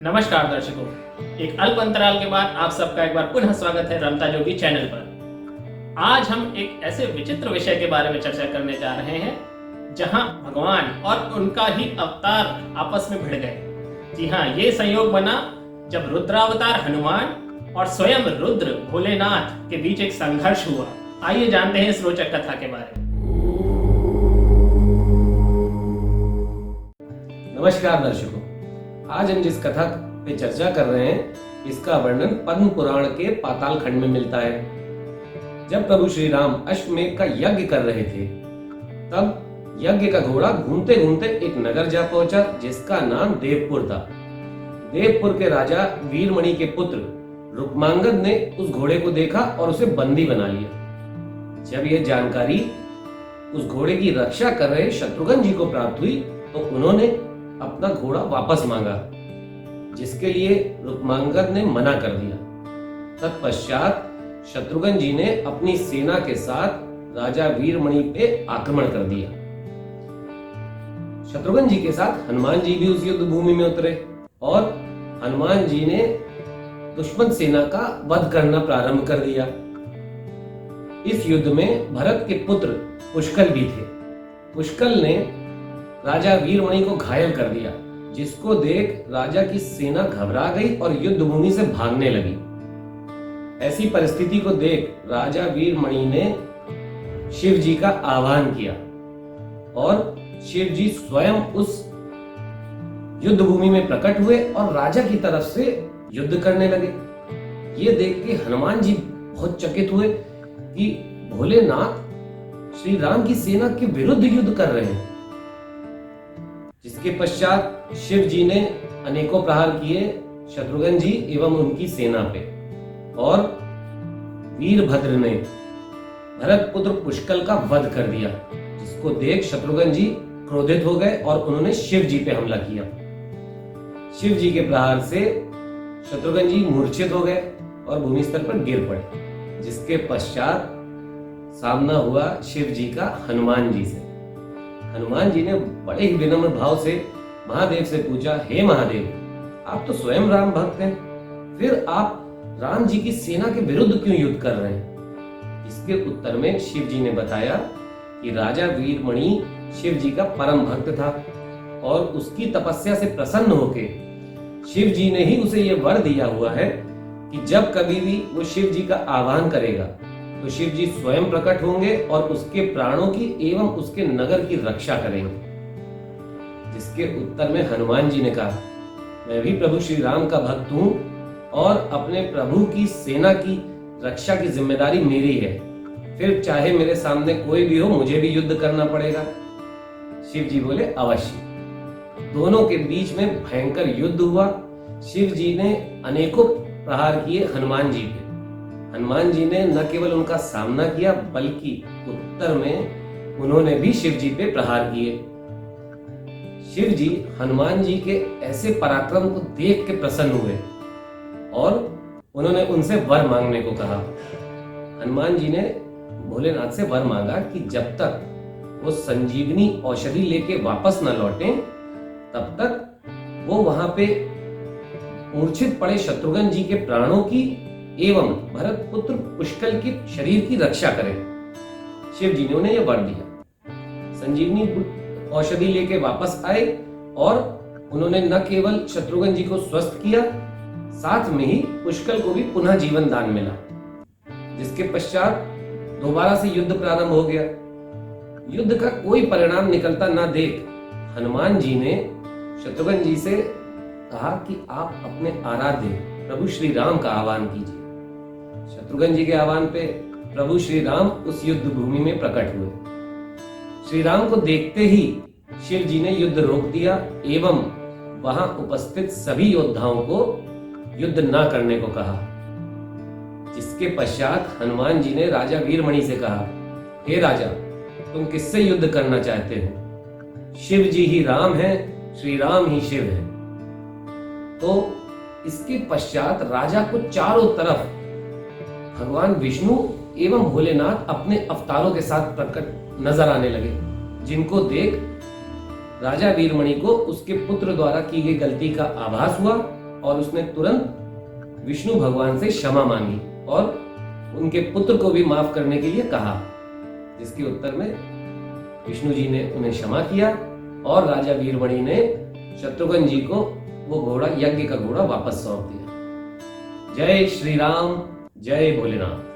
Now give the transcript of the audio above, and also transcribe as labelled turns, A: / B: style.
A: नमस्कार दर्शकों, एक अल्प अंतराल के बाद आप सबका एक बार पुनः स्वागत है रमता जोगी चैनल पर। आज हम एक ऐसे विचित्र विषय के बारे में चर्चा करने जा रहे हैं जहां भगवान और उनका ही अवतार आपस में भिड़ गए। जी हाँ, ये संयोग बना जब रुद्रावतार हनुमान और स्वयं रुद्र भोलेनाथ के बीच एक संघर्ष हुआ। आइए जानते हैं इस रोचक कथा के बारे में।
B: नमस्कार दर्शकों, आज हम जिस कथा पे चर्चा कर रहे हैं इसका वर्णन पद्म पुराण के पाताल खंड में मिलता है। जब प्रभु श्री राम अश्वमेध का यज्ञ कर रहे थे तब यज्ञ का घोड़ा घूमते घूमते एक नगर जा पहुंचा जिसका नाम देवपुर था। देवपुर के राजा वीरमणि के पुत्र रुक्मांगद ने उस घोड़े को देखा और उसे बंदी बना लिया। जब यह जानकारी उस घोड़े की रक्षा कर रहे शत्रुघ्न जी को प्राप्त हुई तो उन्होंने अपना घोड़ा वापस मांगा, जिसके लिए रुक्मांगद ने मना कर दिया। तत्पश्चात शत्रुघ्न जी ने अपनी सेना के साथ राजा वीरमणि पे आक्रमण कर दिया। शत्रुघ्न जी के साथ हनुमान जी भी उस युद्ध भूमि में उतरे और हनुमान जी ने दुश्मन सेना का वध करना प्रारंभ कर दिया। इस युद्ध में भरत के पुत्र पुष्कल भी थे। पुष्कल ने राजा वीरमणि को घायल कर दिया, जिसको देख राजा की सेना घबरा गई और युद्ध भूमि से भागने लगी। ऐसी परिस्थिति को देख राजा वीरमणि ने शिव जी का आह्वान किया और शिव जी स्वयं उस युद्ध भूमि में प्रकट हुए और राजा की तरफ से युद्ध करने लगे। ये देख के हनुमान जी बहुत चकित हुए कि भोलेनाथ श्री राम की सेना के विरुद्ध युद्ध कर रहे हैं। जिसके पश्चात शिव जी ने अनेकों प्रहार किए शत्रुघ्न जी एवं उनकी सेना पे और वीरभद्र ने भरत पुत्र पुष्कल का वध कर दिया, जिसको देख शत्रुघ्न जी क्रोधित हो गए और उन्होंने शिव जी पे हमला किया। शिव जी के प्रहार से शत्रुघ्न जी मूर्छित हो गए और भूमि स्तर पर गिर पड़े, जिसके पश्चात सामना हुआ शिव जी का हनुमान जी से। हनुमान जी ने बड़े ही विनम्र भाव से महादेव से पूछा, हे महादेव, आप तो स्वयं राम भक्त हैं, फिर आप राम जी की सेना के विरुद्ध क्यों युद्ध कर रहे हैं? इसके उत्तर में शिव जी ने बताया कि राजा वीरमणि शिव जी का परम भक्त था और उसकी तपस्या से प्रसन्न होके शिव जी ने ही उसे यह वर दिया हुआ है कि जब कभी भी वो शिव जी का आह्वान करेगा तो शिव जी स्वयं प्रकट होंगे और उसके प्राणों की एवं उसके नगर की रक्षा करेंगे। जिसके उत्तर में हनुमान जी ने कहा, मैं भी प्रभु श्री राम का भक्त हूं और अपने प्रभु की सेना की रक्षा की जिम्मेदारी मेरी है, फिर चाहे मेरे सामने कोई भी हो मुझे भी युद्ध करना पड़ेगा। शिव जी बोले, अवश्य। दोनों के बीच में भयंकर युद्ध हुआ। शिव जी ने अनेकों प्रहार किए हनुमान जी पे। हनुमान जी ने न केवल उनका सामना किया बल्कि उत्तर में उन्होंने भी शिव जी पे प्रहार किए। शिव जी हनुमान जी के ऐसे पराक्रम को देख के प्रसन्न हुए और उन्होंने उनसे वर मांगने को कहा। हनुमान जी ने भोलेनाथ से वर मांगा कि जब तक वो संजीवनी औषधि लेके वापस न लौटे तब तक वो वहां पे मूर्छित पड़े शत्रुघ्न जी के प्राणों की एवं भरत पुत्र पुष्कल के शरीर की रक्षा करें। शिव जी ने उन्हें यह वर दिया। संजीवनी औषधि लेके वापस आए और उन्होंने न केवल शत्रुघ्न जी को स्वस्थ किया, साथ में ही पुष्कल को भी पुनः जीवन दान मिला। जिसके पश्चात दोबारा से युद्ध प्रारंभ हो गया। युद्ध का कोई परिणाम निकलता न देख हनुमान जी ने शत्रुघ्न जी से कहा कि आप अपने आराध्य प्रभु श्री राम का आह्वान कीजिए। शत्रुघ्न जी के आह्वान पे प्रभु श्री राम उस युद्ध भूमि में प्रकट हुए। श्री राम को देखते ही शिव जी ने युद्ध रोक दिया एवं वहां उपस्थित सभी योद्धाओं को युद्ध न करने को कहा। जिसके पश्चात हनुमान जी ने राजा वीरमणि से कहा, हे राजा, तुम किससे युद्ध करना चाहते हो? शिव जी ही राम है, श्री राम ही शिव है। तो इसके पश्चात राजा को चारों तरफ भगवान विष्णु एवं भोलेनाथ अपने अवतारों के साथ प्रकट नजर आने लगे, जिनको देख राजा वीरमणि को उसके पुत्र द्वारा की गई गलती का आभास हुआ और उसने तुरंत विष्णु भगवान से क्षमा मांगी और उनके पुत्र को भी माफ करने के लिए कहा, जिसके उत्तर में विष्णु जी ने उन्हें क्षमा किया और राजा वीरमणि ने शत्रुघ्न जी को वो घोड़ा, यज्ञ का घोड़ा वापस सौंप दिया। जय श्री राम, जय भोलेनाथ।